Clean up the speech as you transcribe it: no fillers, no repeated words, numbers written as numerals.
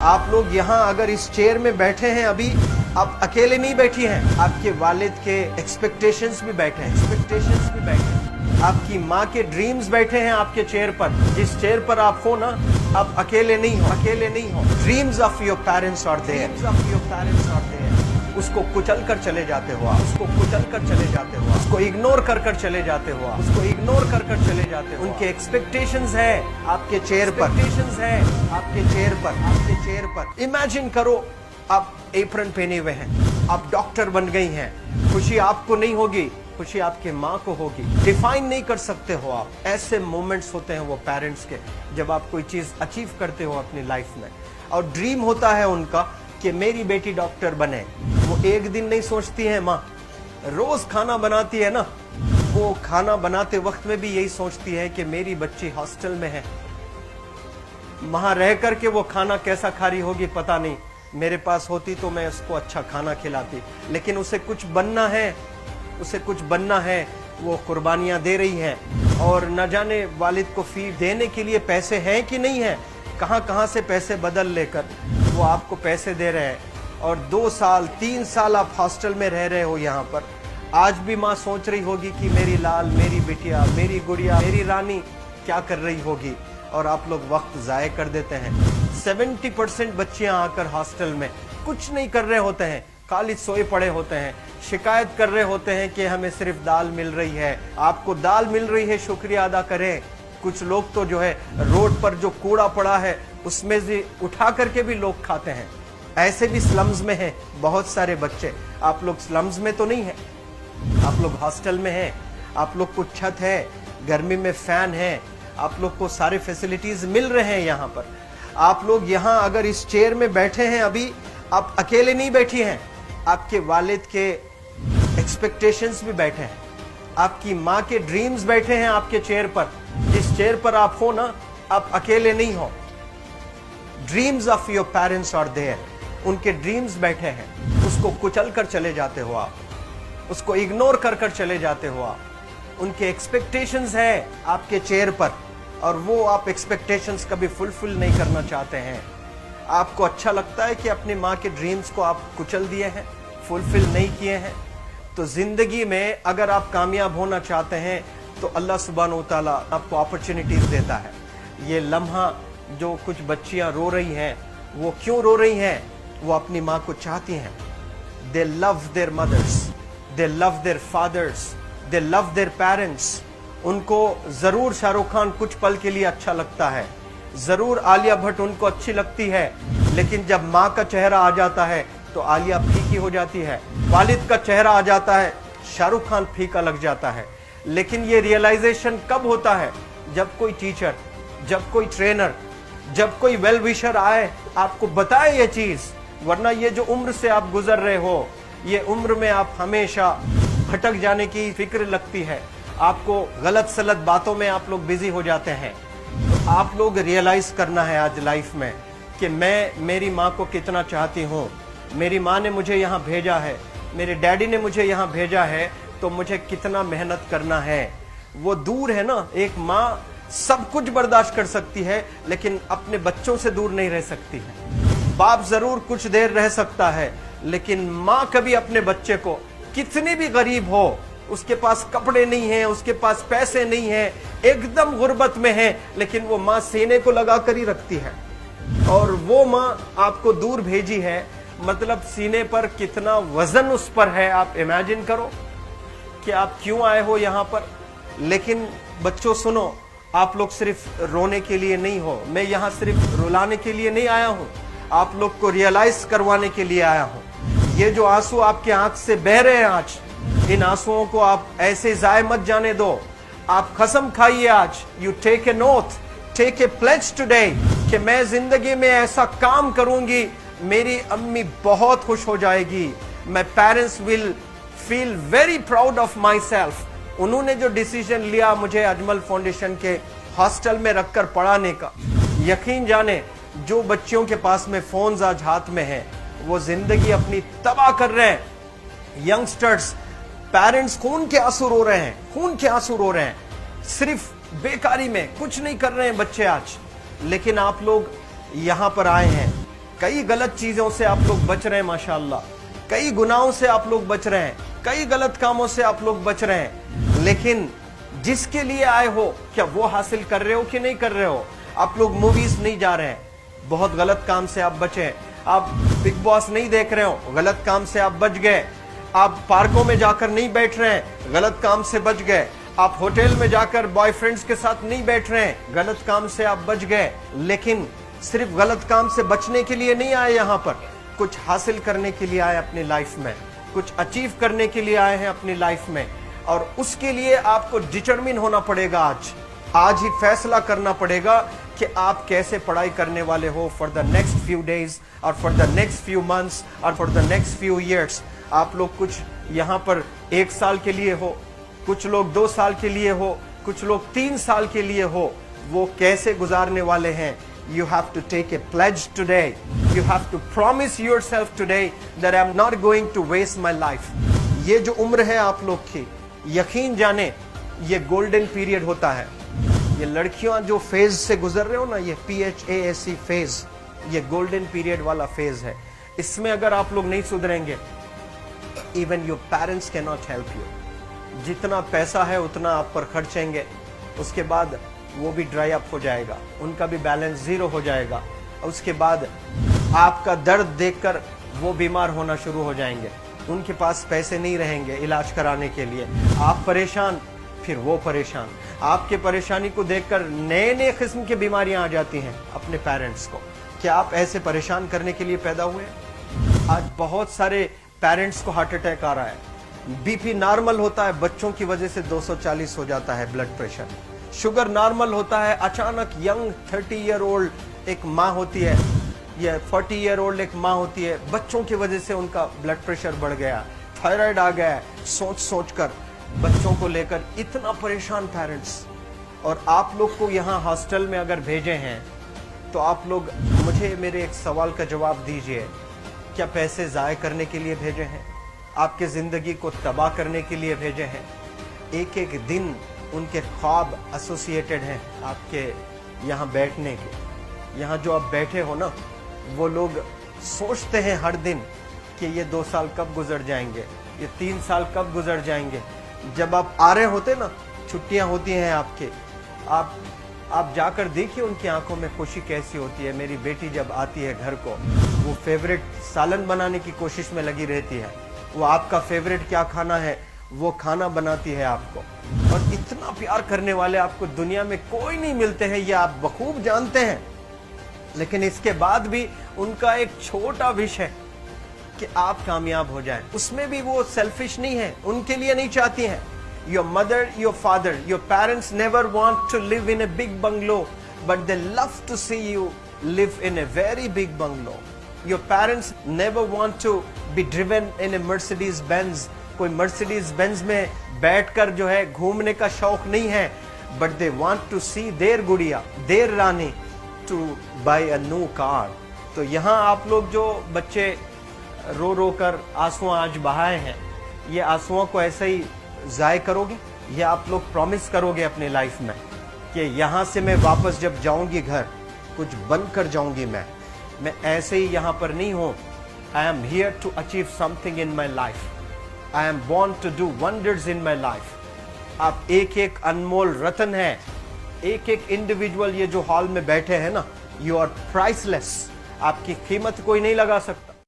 आप लोग यहाँ अगर इस चेयर में बैठे हैं अभी, आप अकेले नहीं बैठी हैं, आपके वालिद के एक्सपेक्टेशंस भी बैठे हैं, आपकी माँ के ड्रीम्स बैठे हैं आपके चेयर पर। जिस चेयर पर आप हो ना, आप अकेले नहीं हो। Dreams of your parents are there. उसको कुचल कर चले जाते हो, उसको इग्नोर कर चले जाते हो, उनके एक्सपेक्टेशंस है आपके चेयर पर। इमेजिन करो आप एप्रन पहने हुए हैं, आप डॉक्टर बन गई हैं, खुशी आपको नहीं होगी, खुशी आपके माँ को होगी। डिफाइन नहीं कर सकते हो आप। ऐसे मोमेंट्स होते हैं वो पेरेंट्स के, जब आप कोई चीज अचीव करते हो अपनी लाइफ में, और ड्रीम होता है उनका कि मेरी बेटी डॉक्टर बने। वो एक दिन नहीं सोचती है माँ, रोज खाना बनाती है ना, वो खाना बनाते वक्त में भी यही सोचती है कि मेरी बच्ची हॉस्टल में है, वहां रह करके वो खाना कैसा खा रही होगी पता नहीं, मेरे पास होती तो मैं उसको अच्छा खाना खिलाती। लेकिन उसे कुछ बनना है, वो कुर्बानियां दे रही हैं, और न जाने वालिद को फी देने के लिए पैसे हैं कि नहीं है, कहां से पैसे बदल लेकर वो आपको पैसे दे रहे हैं। और 2 साल 3 साल आप हॉस्टल में रह रहे हो यहाँ पर। आज भी माँ सोच रही होगी कि मेरी लाल, मेरी बिटिया, मेरी गुड़िया, मेरी रानी क्या कर रही होगी, और आप लोग वक्त जाये कर देते हैं। 70% बच्चियां आकर हॉस्टल में कुछ नहीं कर रहे होते हैं, खाली सोए पड़े होते हैं, शिकायत कर रहे होते हैं कि हमें सिर्फ दाल मिल रही है। आपको दाल मिल रही है, शुक्रिया अदा करें। कुछ लोग तो जो है रोड पर जो कूड़ा पड़ा है उसमें से उठा करके भी लोग खाते हैं। ऐसे भी स्लम्स में हैं बहुत सारे बच्चे। आप लोग स्लम्स में तो नहीं है, आप लोग हॉस्टल में हैं, आप लोग को छत है, गर्मी में फैन है, आप लोग को सारे फैसिलिटीज मिल रहे हैं यहाँ पर। आप लोग यहाँ अगर इस चेयर में बैठे हैं अभी, आप अकेले नहीं बैठी हैं, आपके वालिद के एक्सपेक्टेशंस भी बैठे हैं, आपकी माँ के ड्रीम्स बैठे हैं आपके चेयर पर। जिस चेयर पर आप हो ना, आप अकेले नहीं हो। Dreams of your parents are there. उनके ड्रीम्स बैठे हैं, उसको कुचल कर चले जाते हो आप, उसको इग्नोर कर चले जाते हो आप। उनके एक्सपेक्टेशंस है आपके चेयर पर, और वो आप एक्सपेक्टेशंस कभी फुलफिल नहीं करना चाहते हैं। आपको अच्छा लगता है कि अपनी माँ के ड्रीम्स को आप कुचल दिए हैं, फुलफिल नहीं किए हैं। तो जिंदगी में अगर आप कामयाब होना चाहते हैं तो अल्लाह सुब्हान व तआला आपको अपॉर्चुनिटीज देता है। ये लम्हा जो कुछ बच्चियां रो रही हैं, वो क्यों रो रही हैं? वो अपनी माँ को चाहती हैं। They love their mothers, they love their fathers, they love their parents. उनको जरूर शाहरुख खान कुछ पल के लिए अच्छा लगता है, जरूर आलिया भट्ट उनको अच्छी लगती है, लेकिन जब माँ का चेहरा आ जाता है तो आलिया फीकी हो जाती है। वालिद का चेहरा आ जाता है, शाहरुख खान फीका लग जाता है। लेकिन ये रियलाइजेशन कब होता है? जब कोई टीचर, जब कोई ट्रेनर, जब कोई वेल विशर आए, आपको बताए ये चीज। वरना ये जो उम्र से आप गुजर रहे हो, ये उम्र में आप हमेशा भटक जाने की फिक्र लगती है, आपको गलत सलत बातों में आप लोग बिजी हो जाते हैं। तो आप लोग रियलाइज करना है आज लाइफ में कि मैं मेरी माँ को कितना चाहती हूँ। मेरी माँ ने मुझे यहाँ भेजा है, मेरे डैडी ने मुझे यहाँ भेजा है, तो मुझे कितना मेहनत करना है। वो दूर है ना, एक माँ सब कुछ बर्दाश्त कर सकती है, लेकिन अपने बच्चों से दूर नहीं रह सकती है। बाप जरूर कुछ देर रह सकता है, लेकिन माँ कभी अपने बच्चे को, कितनी भी गरीब हो, उसके पास कपड़े नहीं है, उसके पास पैसे नहीं है, एकदम गुर्बत में है, लेकिन वो माँ सीने को लगा कर ही रखती है। और वो माँ आपको दूर भेजी है, मतलब सीने पर कितना वजन उस पर है। आप इमेजिन करो कि आप क्यों आए हो यहाँ पर। लेकिन बच्चों सुनो, आप लोग सिर्फ रोने के लिए नहीं हो, मैं यहाँ सिर्फ रुलाने के लिए नहीं आया हूँ, आप लोग को रियलाइज करवाने के लिए आया हूँ। ये जो आंसू आपके आंख से बह रहे हैं आज, इन आंसुओं को आप ऐसे जाए मत जाने दो। आप कसम खाइए आज, you take a note, take a pledge today, कि मैं जिंदगी में ऐसा काम करूंगी, मेरी अम्मी बहुत खुश हो जाएगी। My parents will feel very proud of my self. उन्होंने जो डिसीजन लिया मुझे अजमल फाउंडेशन के हॉस्टल में रखकर पढ़ाने का, यकीन जाने जो बच्चियों के पास में फोन्स आज हाथ में हैं, वो जिंदगी अपनी तबाह कर रहे हैं। यंगस्टर्स, पेरेंट्स खून के आंसू रो रहे हैं, सिर्फ बेकारी में कुछ नहीं कर रहे हैं बच्चे आज। लेकिन आप लोग यहाँ पर आए हैं, कई गलत चीजों से आप लोग बच रहे हैं माशाल्लाह, कई गुनाहों से आप लोग बच रहे हैं, कई गलत कामों से आप लोग बच रहे हैं, लेकिन जिसके लिए आए हो क्या वो हासिल कर रहे हो कि नहीं कर रहे हो? आप लोग मूवीज नहीं जा रहे हैं, बहुत गलत काम से आप बचे हैं। आप बिग बॉस नहीं देख रहे हो, गलत काम से आप बच गए। आप पार्कों में जाकर नहीं बैठ रहे हैं, गलत काम से बच गए। आप होटल में जाकर बॉयफ्रेंड्स के साथ नहीं बैठ रहे हैं, गलत काम से आप बच गए। लेकिन सिर्फ गलत काम से बचने के लिए नहीं आए, यहाँ पर कुछ हासिल करने के लिए आए अपनी लाइफ में, कुछ अचीव करने के लिए आए हैं अपनी लाइफ में। और उसके लिए आपको डिटरमिन होना पड़ेगा। आज ही फैसला करना पड़ेगा कि आप कैसे पढ़ाई करने वाले हो for the next few days और for the next few months और for the next few years. आप लोग कुछ यहाँ पर 1 साल के लिए हो, कुछ लोग 2 साल के लिए हो, कुछ लोग 3 साल के लिए हो, वो कैसे गुजारने वाले हैं? You have to take a pledge today. You have to promise yourself today that I'm not going to waste my life. ये जो उम्र है आप लोग की, यकीन जाने ये गोल्डन पीरियड होता है। ये लड़कियां जो फेज से गुजर रहे हो ना, ये PHASE फेज, ये गोल्डन पीरियड वाला फेज है। इसमें अगर आप लोग नहीं सुधरेंगे, even your parents can not help you. जितना पैसा है उतना आप पर खर्चेंगे, उसके बाद वो भी ड्राई अप हो जाएगा, उनका भी बैलेंस जीरो हो जाएगा। उसके बाद आपका दर्द देखकर वो बीमार होना शुरू हो जाएंगे, उनके पास पैसे नहीं रहेंगे इलाज कराने के लिए। आप परेशान, फिर वो परेशान। आपके परेशानी को देखकर नए नए किस्म की बीमारियां आ जाती हैं अपने पेरेंट्स को। क्या आप ऐसे परेशान करने के लिए पैदा हुए? आज बहुत सारे पेरेंट्स को हार्ट अटैक आ रहा है। BP नॉर्मल होता है, बच्चों की वजह से 240 हो जाता है ब्लड प्रेशर। शुगर नॉर्मल होता है, अचानक यंग 30 ईयर ओल्ड एक माँ होती है या 40 ईयर ओल्ड एक माँ होती है, बच्चों की वजह से उनका ब्लड प्रेशर बढ़ गया, थायराइड आ गया। सोच सोच कर बच्चों को लेकर इतना परेशान पेरेंट्स। और आप लोग को यहाँ हॉस्टल में अगर भेजे हैं तो आप लोग मुझे मेरे एक सवाल का जवाब दीजिए, क्या पैसे ज़ाय करने के लिए भेजे हैं? आपके ज़िंदगी को तबाह करने के लिए भेजे हैं? एक एक दिन उनके ख्वाब एसोसिएटेड हैं आपके यहाँ बैठने के। यहाँ जो आप बैठे हो ना, वो लोग सोचते हैं हर दिन कि ये 2 साल कब गुजर जाएंगे, ये 3 साल कब गुजर जाएंगे। जब आप आ रहे होते ना, छुट्टियाँ होती हैं आपके, आप जाकर देखिए उनकी आंखों में खुशी कैसी होती है। मेरी बेटी जब आती है घर को, वो फेवरेट सालन बनाने की कोशिश में लगी रहती है। वो आपका फेवरेट क्या खाना है वो खाना बनाती है आपको। और इतना प्यार करने वाले आपको दुनिया में कोई नहीं मिलते हैं, ये आप बखूब जानते हैं। लेकिन इसके बाद भी उनका एक छोटा विश है कि आप कामयाब हो जाएं। उसमें भी वो सेल्फिश नहीं है, उनके लिए नहीं चाहती हैं। Your mother, your father, your parents never want to live in a big bungalow, but they love to see you live in a very big bungalow. Your parents never want to be driven in a Mercedes Benz. कोई Mercedes Benz में बैठकर जो है घूमने का शौक नहीं है, but they want to see their गुड़िया, their Rani to buy a new car. तो यहाँ आप लोग जो बच्चे रो रो कर आंसू आज बहाए हैं, ये आंसुओं को ऐसे ही ज़ाय करोगे या आप लोग प्रॉमिस करोगे अपने लाइफ में कि यहाँ से मैं वापस जब जाऊंगी घर, कुछ बनकर जाऊंगी। मैं ऐसे ही यहाँ पर नहीं हूँ। I am here to achieve something in my life. I am born to do wonders in my life. आप एक एक अनमोल रतन है, एक एक इंडिविजुअल ये जो हॉल में बैठे हैं ना, यू आर प्राइसलेस। आपकी कीमत कोई नहीं लगा सकता।